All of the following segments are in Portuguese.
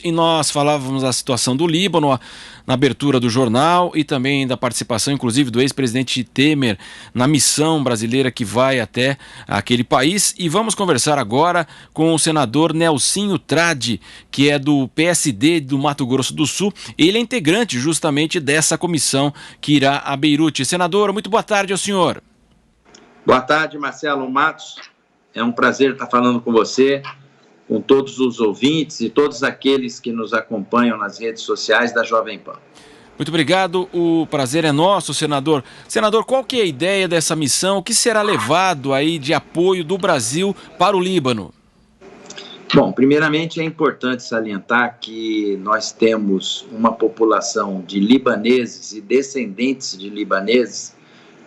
e nós falávamos da situação do Líbano na abertura do jornal e também da participação, inclusive, do ex-presidente Temer na missão brasileira que vai até aquele país. E vamos conversar agora com o senador Nelsinho Tradi, que é do PSD do Mato Grosso do Sul. Ele é integrante justamente dessa comissão que irá a Beirute. Senador, muito boa tarde ao senhor. Boa tarde, Marcelo Matos. É um prazer estar falando com você, com todos os ouvintes e todos aqueles que nos acompanham nas redes sociais da Jovem Pan. Muito obrigado, o prazer é nosso, senador. Senador, qual que é a ideia dessa missão? O que será levado aí de apoio do Brasil para o Líbano? Bom, primeiramente é importante salientar que nós temos uma população de libaneses e descendentes de libaneses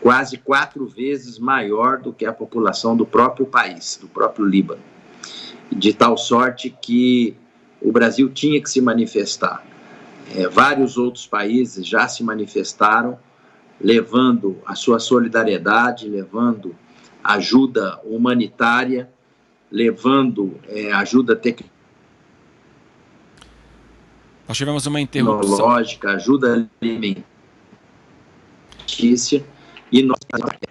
quase 4 vezes maior do que a população do próprio país, do próprio Líbano. De tal sorte que o Brasil tinha que se manifestar. Vários outros países já se manifestaram, levando a sua solidariedade, levando ajuda humanitária, levando ajuda Nós tivemos uma interrupção. Tecnológica, ajuda alimentícia, e nós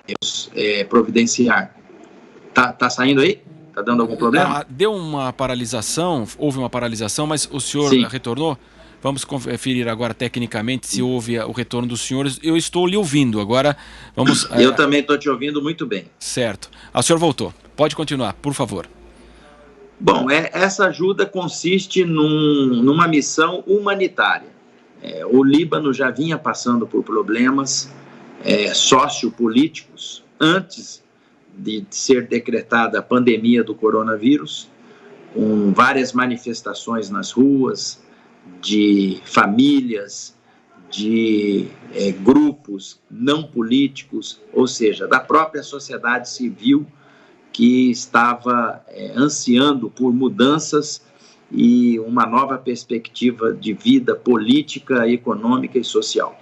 devemos providenciar. Tá saindo aí? Está dando algum problema? Deu uma paralisação, houve uma paralisação, mas o senhor retornou? Vamos conferir agora tecnicamente se houve o retorno dos senhores. Eu estou lhe ouvindo, agora vamos... Eu também estou te ouvindo muito bem. Certo. O senhor voltou. Pode continuar, por favor. Bom, essa ajuda consiste numa missão humanitária. O Líbano já vinha passando por problemas sociopolíticos antes de ser decretada a pandemia do coronavírus, com várias manifestações nas ruas, de famílias, de grupos não políticos, ou seja, da própria sociedade civil que estava ansiando por mudanças e uma nova perspectiva de vida política, econômica e social.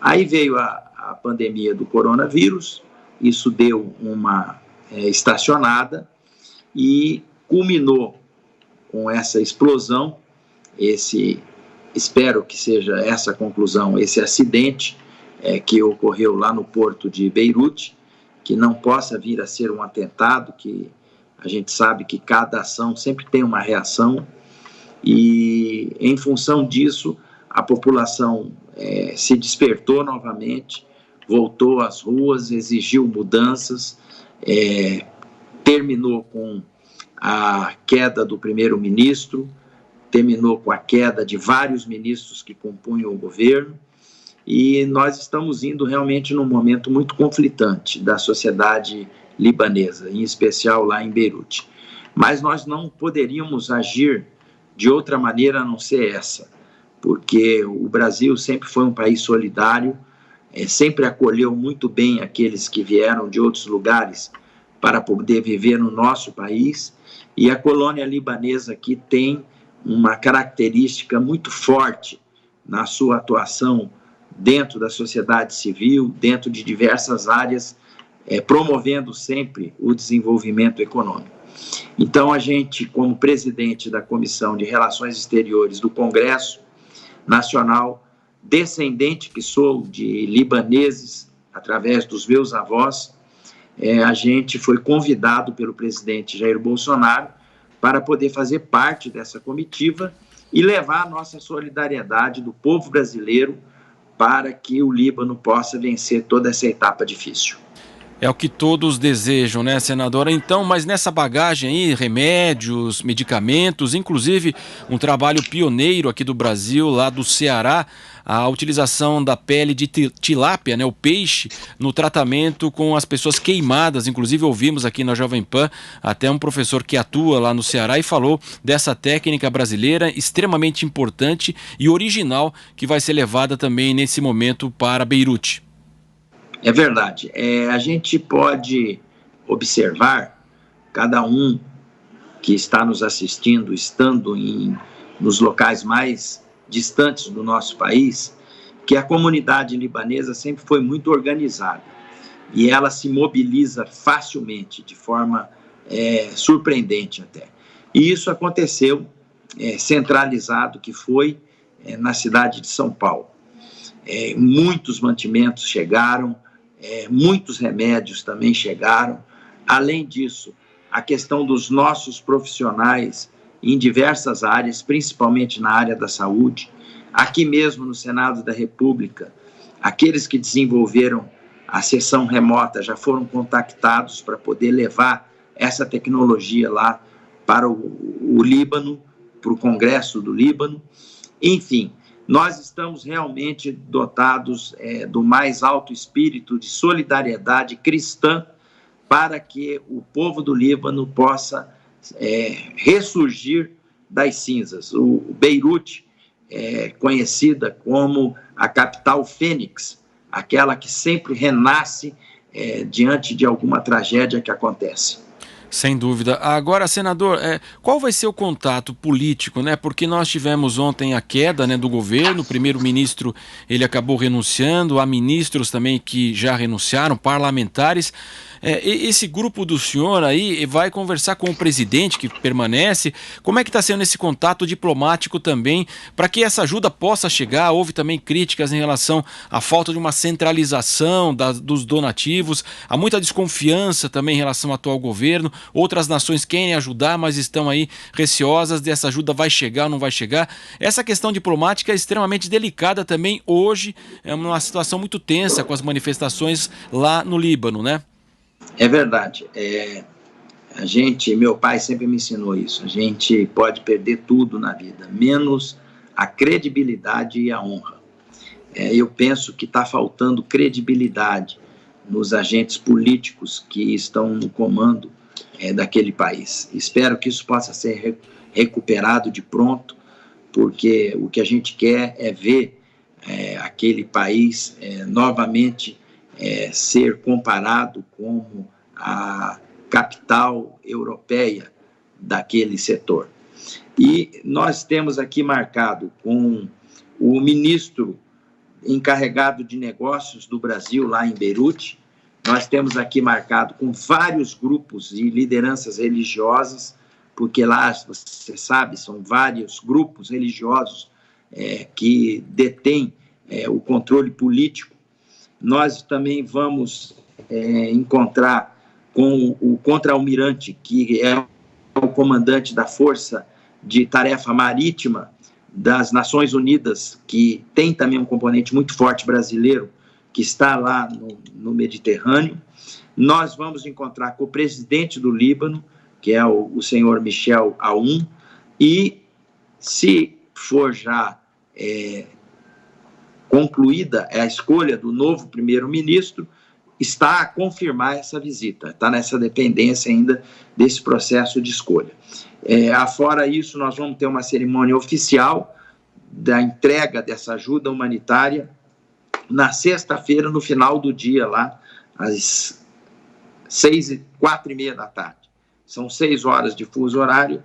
Aí veio a pandemia do coronavírus, isso deu uma estacionada e culminou com essa explosão, espero que seja essa conclusão, esse acidente que ocorreu lá no porto de Beirute, que não possa vir a ser um atentado, que a gente sabe que cada ação sempre tem uma reação, e em função disso a população se despertou novamente, voltou às ruas, exigiu mudanças, terminou com a queda do primeiro-ministro, terminou com a queda de vários ministros que compunham o governo, e nós estamos indo realmente num momento muito conflitante da sociedade libanesa, em especial lá em Beirute. Mas nós não poderíamos agir de outra maneira a não ser essa, porque o Brasil sempre foi um país solidário, sempre acolheu muito bem aqueles que vieram de outros lugares para poder viver no nosso país, e a colônia libanesa aqui tem uma característica muito forte na sua atuação dentro da sociedade civil, dentro de diversas áreas, promovendo sempre o desenvolvimento econômico. Então, a gente, como presidente da Comissão de Relações Exteriores do Congresso Nacional, descendente que sou de libaneses, através dos meus avós, a gente foi convidado pelo presidente Jair Bolsonaro para poder fazer parte dessa comitiva e levar a nossa solidariedade do povo brasileiro para que o Líbano possa vencer toda essa etapa difícil. É o que todos desejam, né, senadora? Então, mas nessa bagagem aí, remédios, medicamentos, inclusive um trabalho pioneiro aqui do Brasil, lá do Ceará, a utilização da pele de tilápia, né, o peixe, no tratamento com as pessoas queimadas. Inclusive ouvimos aqui na Jovem Pan até um professor que atua lá no Ceará e falou dessa técnica brasileira extremamente importante e original que vai ser levada também nesse momento para Beirute. É verdade. A gente pode observar, cada um que está nos assistindo, estando nos locais mais distantes do nosso país, que a comunidade libanesa sempre foi muito organizada e ela se mobiliza facilmente, de forma surpreendente até. E isso aconteceu centralizado que foi na cidade de São Paulo. Muitos mantimentos chegaram, muitos remédios também chegaram. Além disso, a questão dos nossos profissionais em diversas áreas, principalmente na área da saúde, aqui mesmo no Senado da República, aqueles que desenvolveram a sessão remota já foram contactados para poder levar essa tecnologia lá para o Líbano, para o Congresso do Líbano. Enfim, nós estamos realmente dotados do mais alto espírito de solidariedade cristã para que o povo do Líbano possa ressurgir das cinzas. O Beirute é conhecida como a capital fênix, aquela que sempre renasce diante de alguma tragédia que acontece. Sem dúvida. Agora, senador, qual vai ser o contato político, né? Porque nós tivemos ontem a queda, né, do governo, o primeiro-ministro ele acabou renunciando, há ministros também que já renunciaram, parlamentares. Esse grupo do senhor aí vai conversar com o presidente que permanece. Como é que está sendo esse contato diplomático também para que essa ajuda possa chegar? Houve também críticas em relação à falta de uma centralização dos donativos, há muita desconfiança também em relação ao atual governo. Outras nações querem ajudar, mas estão aí receosas dessa ajuda vai chegar ou não vai chegar. Essa questão diplomática é extremamente delicada também hoje, é uma situação muito tensa com as manifestações lá no Líbano, né? É verdade. Meu pai sempre me ensinou isso. A gente pode perder tudo na vida, menos a credibilidade e a honra. Eu penso que está faltando credibilidade nos agentes políticos que estão no comando daquele país. Espero que isso possa ser recuperado de pronto, porque o que a gente quer é ver aquele país novamente ser comparado como a capital europeia daquele setor. E nós temos aqui marcado com o ministro encarregado de negócios do Brasil lá em Beirute, nós temos aqui marcado com vários grupos e lideranças religiosas, porque lá, você sabe, são vários grupos religiosos que detêm o controle político. Nós também vamos encontrar com o contra-almirante, que é o comandante da Força de Tarefa Marítima das Nações Unidas, que tem também um componente muito forte brasileiro, que está lá no Mediterrâneo. Nós vamos encontrar com o presidente do Líbano, que é o senhor Michel Aoun, e se for já concluída a escolha do novo primeiro-ministro, está a confirmar essa visita, está nessa dependência ainda desse processo de escolha. Afora isso, nós vamos ter uma cerimônia oficial da entrega dessa ajuda humanitária na sexta-feira, no final do dia, lá, às 4h30 da tarde. São 6 horas de fuso horário,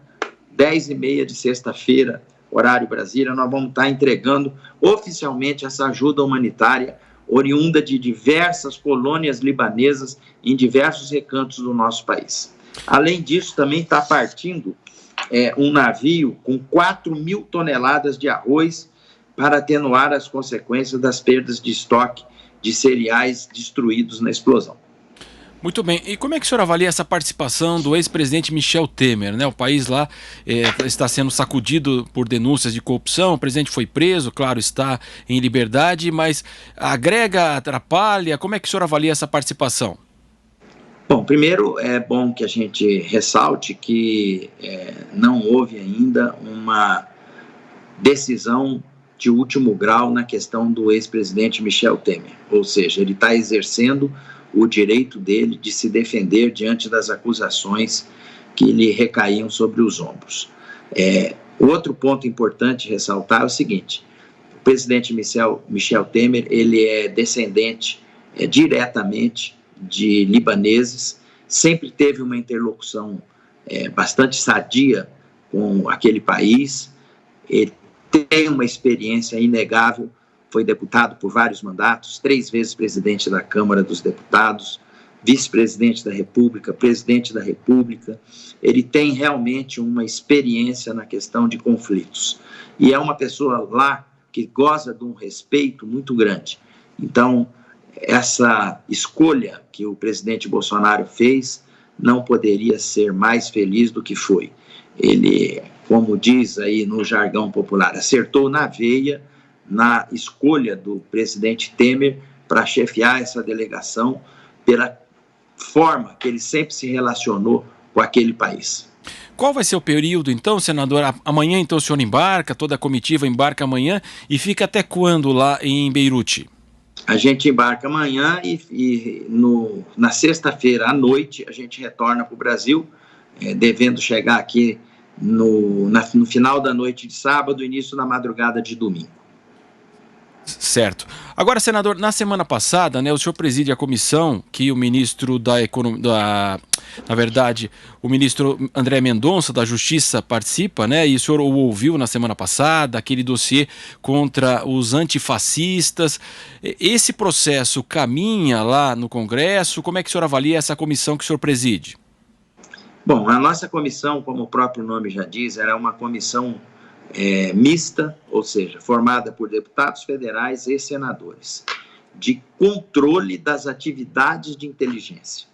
10h30 de sexta-feira, horário Brasília, nós vamos estar entregando oficialmente essa ajuda humanitária oriunda de diversas colônias libanesas em diversos recantos do nosso país. Além disso, também está partindo um navio com 4.000 toneladas de arroz para atenuar as consequências das perdas de estoque de cereais destruídos na explosão. Muito bem. E como é que o senhor avalia essa participação do ex-presidente Michel Temer, né? O país lá está sendo sacudido por denúncias de corrupção, o presidente foi preso, claro, está em liberdade, mas agrega, atrapalha? Como é que o senhor avalia essa participação? Bom, primeiro é bom que a gente ressalte que não houve ainda uma decisão de último grau na questão do ex-presidente Michel Temer, ou seja, ele está exercendo o direito dele de se defender diante das acusações que lhe recaíam sobre os ombros. Outro ponto importante ressaltar é o seguinte: o presidente Michel Temer, ele é descendente diretamente de libaneses, sempre teve uma interlocução bastante sadia com aquele país, ele tem uma experiência inegável, foi deputado por vários mandatos, 3 vezes presidente da Câmara dos Deputados, vice-presidente da República, presidente da República. Ele tem realmente uma experiência na questão de conflitos. E é uma pessoa lá que goza de um respeito muito grande. Então, essa escolha que o presidente Bolsonaro fez não poderia ser mais feliz do que foi. Ele, como diz aí no jargão popular, acertou na veia na escolha do presidente Temer para chefiar essa delegação pela forma que ele sempre se relacionou com aquele país. Qual vai ser o período, então, senador? Amanhã, então, o senhor embarca, toda a comitiva embarca amanhã e fica até quando lá em Beirute? A gente embarca amanhã e na sexta-feira à noite a gente retorna para o Brasil, devendo chegar aqui no final da noite de sábado, início da madrugada de domingo. Certo. Agora, senador, na semana passada, né, o senhor preside a comissão que o ministro da Economia, na verdade, o ministro André Mendonça, da Justiça, participa, né, e o senhor o ouviu na semana passada, aquele dossiê contra os antifascistas. Esse processo caminha lá no Congresso? Como é que o senhor avalia essa comissão que o senhor preside? Bom, a nossa comissão, como o próprio nome já diz, era uma comissão mista, ou seja, formada por deputados federais e senadores, de controle das atividades de inteligência.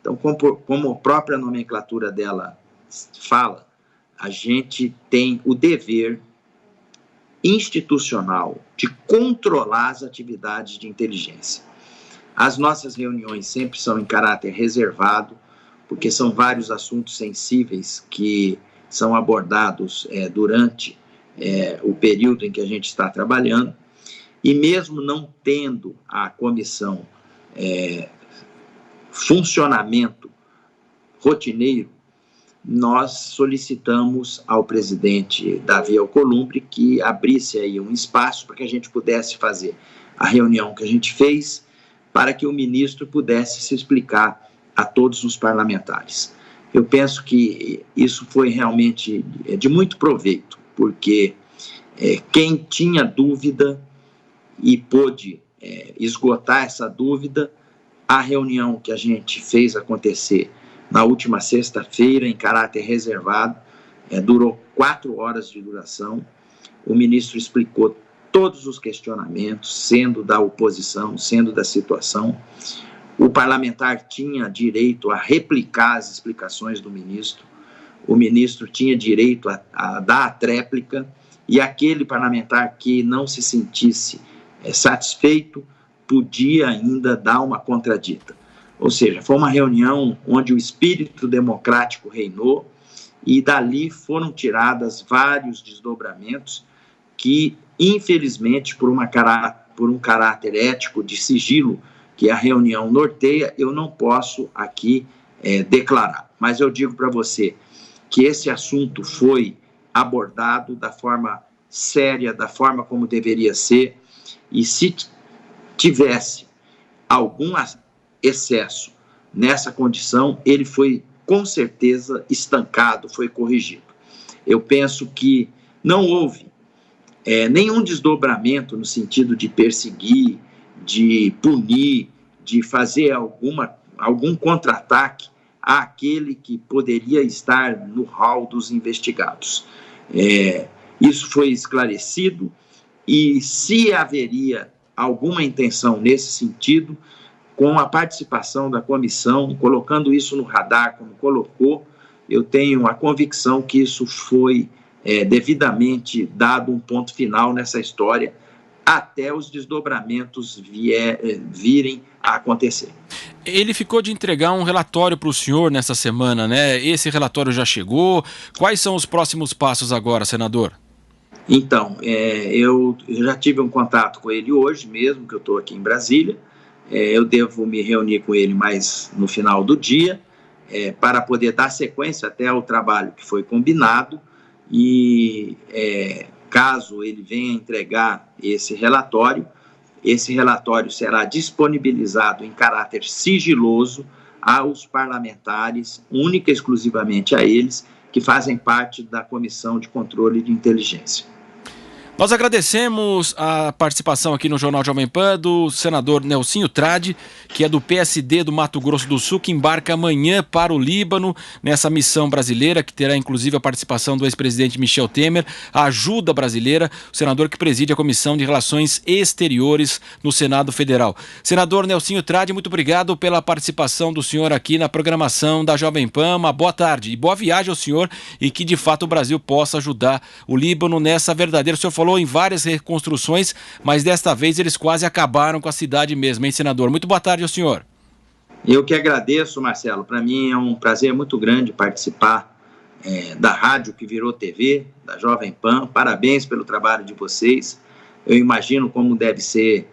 Então, como a própria nomenclatura dela fala, a gente tem o dever institucional de controlar as atividades de inteligência. As nossas reuniões sempre são em caráter reservado, porque são vários assuntos sensíveis que são abordados durante o período em que a gente está trabalhando, e mesmo não tendo a comissão funcionamento rotineiro, nós solicitamos ao presidente Davi Alcolumbre que abrisse aí um espaço para que a gente pudesse fazer a reunião que a gente fez, para que o ministro pudesse se explicar a todos os parlamentares. Eu penso que isso foi realmente de muito proveito, porque quem tinha dúvida e pôde esgotar essa dúvida, a reunião que a gente fez acontecer na última sexta-feira, em caráter reservado, durou 4 horas de duração. O ministro explicou todos os questionamentos, sendo da oposição, sendo da situação. O parlamentar tinha direito a replicar as explicações do ministro, o ministro tinha direito a dar a tréplica, e aquele parlamentar que não se sentisse satisfeito podia ainda dar uma contradita. Ou seja, foi uma reunião onde o espírito democrático reinou, e dali foram tiradas vários desdobramentos que, infelizmente, por um caráter ético de sigilo que a reunião norteia, eu não posso aqui declarar. Mas eu digo para você que esse assunto foi abordado da forma séria, da forma como deveria ser, e se tivesse algum excesso nessa condição, ele foi com certeza estancado, foi corrigido. Eu penso que não houve nenhum desdobramento no sentido de perseguir, de punir, de fazer algum contra-ataque àquele que poderia estar no hall dos investigados. Isso foi esclarecido, e se haveria alguma intenção nesse sentido, com a participação da comissão, colocando isso no radar como colocou, eu tenho a convicção que isso foi devidamente dado um ponto final nessa história, até os desdobramentos virem a acontecer. Ele ficou de entregar um relatório para o senhor nessa semana, né? Esse relatório já chegou? Quais são os próximos passos agora, senador? Então, eu já tive um contato com ele hoje mesmo, que eu estou aqui em Brasília. Eu devo me reunir com ele mais no final do dia, para poder dar sequência até ao trabalho que foi combinado, e caso ele venha entregar esse relatório será disponibilizado em caráter sigiloso aos parlamentares, única e exclusivamente a eles, que fazem parte da Comissão de Controle de Inteligência. Nós agradecemos a participação aqui no Jornal Jovem Pan do senador Nelsinho Trade, que é do PSD do Mato Grosso do Sul, que embarca amanhã para o Líbano nessa missão brasileira, que terá inclusive a participação do ex-presidente Michel Temer, a ajuda brasileira, o senador que preside a Comissão de Relações Exteriores no Senado Federal. Senador Nelsinho Trade, muito obrigado pela participação do senhor aqui na programação da Jovem Pan. Uma boa tarde e boa viagem ao senhor, e que de fato o Brasil possa ajudar o Líbano nessa verdadeira... O senhor falou em várias reconstruções, mas desta vez eles quase acabaram com a cidade mesmo, hein, senador? Muito boa tarde ao senhor. Eu que agradeço, Marcelo. Para mim é um prazer muito grande participar da rádio que virou TV, da Jovem Pan. Parabéns pelo trabalho de vocês. Eu imagino como deve ser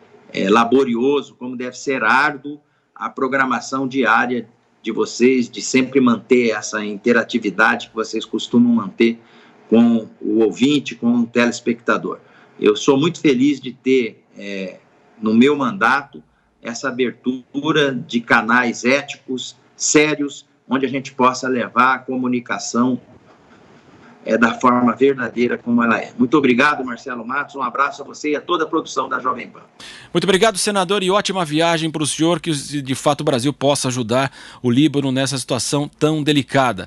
laborioso, como deve ser árduo a programação diária de vocês, de sempre manter essa interatividade que vocês costumam manter com o ouvinte, com o telespectador. Eu sou muito feliz de ter, no meu mandato, essa abertura de canais éticos, sérios, onde a gente possa levar a comunicação da forma verdadeira como ela é. Muito obrigado, Marcelo Matos, um abraço a você e a toda a produção da Jovem Pan. Muito obrigado, senador, e ótima viagem para o senhor, que de fato o Brasil possa ajudar o Líbano nessa situação tão delicada.